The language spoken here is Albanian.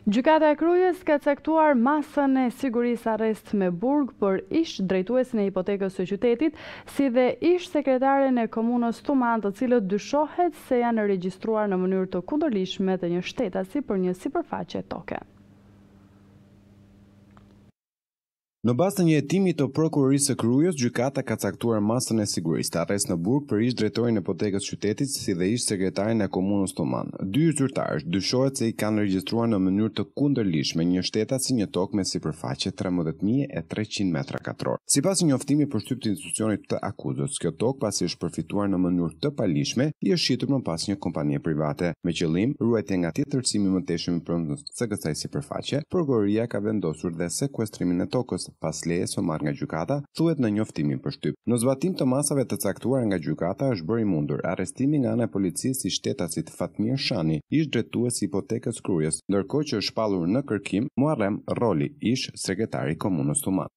Gjykata e Krujës ka caktuar masën e sigurisë arrest me burg për ish drejtuesin e hipotekës së qytetit, si dhe ish sekretaren e komunës Tuman, të cilët dyshohet se janë regjistruar në mënyrë të kundërligjshme të një shtetasi për një sipërfaqe toke. Në bazë të një hetimi të prokurorisë së Krujës, gjykata ka caktuar masën e sigurisë të arrest në burg për ish drejtorin e hipotekës së qytetit si dhe ish sekretarin e komunës Tuman. Dy zyrtarë dyshohet se i kanë regjistruar në mënyrë të kundërligjshme një shtetasi një tokë me sipërfaqe 13.300 metra katror. Sipas një njoftimi përshtyp të institucionit të akuzës, kjo tokë pasi është përfituar në mënyrë të paligjshme, i është shitur më pas një kompanie private. Me qëllim ruajtje nga tjetërcimi më teshëm i pronës së kësaj sipërfaqe, prokuroria ka vendosur dhe sekuestrimin e tokës pas lejes së marrë nga gjykata, thuhet në njoftimin përshtyp. Në zbatim të masave të caktuara nga gjykata është bërë i mundur arrestimi nga ana e policisë i shtetasit Fatmir Shani, ish drejtues i hipotekës Krujës, ndërkohë që është shpallur në kërkim Muharrem Rolli, ish sekretari i komunës Tuman.